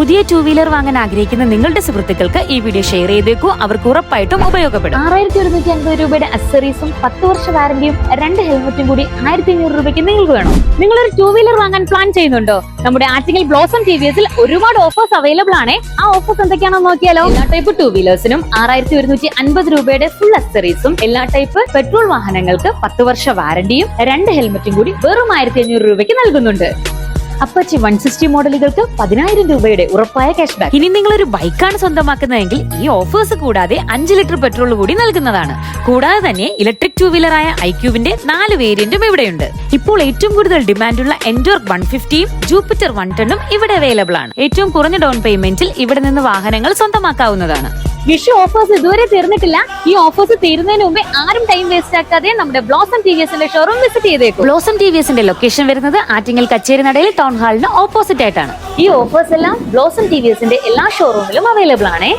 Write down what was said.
പുതിയ 2-വീലർ വാങ്ങാൻ ആഗ്രഹിക്കുന്ന നിങ്ങളുടെ സുഹൃത്തുക്കൾക്ക് ഈ വീഡിയോ ഷെയർ ചെയ്തേക്കൂ. അവർക്ക് ഉറപ്പായിട്ടും ഉപയോഗപ്പെടും. 6150 രൂപയുടെ അക്സസറീസും 10 വർഷ വാറന്റിയും 2 ഹെൽമറ്റും കൂടി 1500 രൂപയ്ക്ക് നിങ്ങൾക്ക് വേണം. നിങ്ങളൊരു 2-വീലർ വാങ്ങാൻ പ്ലാൻ ചെയ്യുന്നുണ്ടോ? നമ്മുടെ ആറ്റിങ്ങൽ ബ്ലോസം TVS ഒരുപാട് ഓഫേഴ്സ് അവൈലബിൾ ആണ്. ആ ഓഫേഴ്സ് എന്തൊക്കെയാണെന്ന് നോക്കിയാലോ. എല്ലാ ടൈപ്പ് 2-വീലേഴ്സിനും 6150 രൂപയുടെ ഫുൾ അക്സസറീസും, എല്ലാ ടൈപ്പ് പെട്രോൾ വാഹനങ്ങൾക്ക് 10 വർഷ വാറന്റിയും 2 ഹെൽമറ്റും കൂടി വെറും 1500 രൂപയ്ക്ക് നൽകുന്നുണ്ട്. അപ്പച്ചി 160 മോഡലുകൾക്ക് 10,000 രൂപയുടെ ഉറപ്പായ ക്യാഷ് ബാക്ക്. ഇനി നിങ്ങളൊരു ബൈക്കാണ് സ്വന്തമാക്കുന്നതെങ്കിൽ ഈ ഓഫേഴ്സ് കൂടാതെ 5 ലിറ്റർ പെട്രോൾ കൂടി നൽകുന്നതാണ്. കൂടാതെ തന്നെ ഇലക്ട്രിക് 2-വീലറായ iQവിന്റെ 4 വേരിയന്റും ഇവിടെയുണ്ട്. ഇപ്പോൾ ഏറ്റവും കൂടുതൽ ഡിമാൻഡുള്ള എൻഡോർക്ക് 150യും ജൂപ്പിറ്റർ 110ഉം ഇവിടെ അവൈലബിൾ ആണ്. ഏറ്റവും കുറഞ്ഞ ഡൗൺ പേയ്മെന്റിൽ ഇവിടെ നിന്ന് വാഹനങ്ങൾ സ്വന്തമാക്കാവുന്നതാണ്. വിഷു ഓഫേഴ്സ് ഇതുവരെ തീർന്നിട്ടില്ല. ഈ ഓഫേഴ്സ് തീരുന്നതിന് മുമ്പേ ആരും ടൈം വേസ്റ്റ് ആക്കാതെ നമ്മുടെ ബ്ലോസം TVSന്റെ ഷോറൂം വിസിറ്റ് ചെയ്തേക്കും. ബ്ലോസം TVSന്റെ ലൊക്കേഷൻ വരുന്നത് ആറ്റിങ്ങൽ കച്ചേരി നടയിൽ ടൗൺ ഹാളിന് ഓപ്പോസിറ്റ് ആയിട്ടാണ്. ഈ ഓഫേഴ്സ് എല്ലാം ബ്ലോസം TVSന്റെ എല്ലാ ഷോറൂമിലും അവൈലബിൾ ആണ്.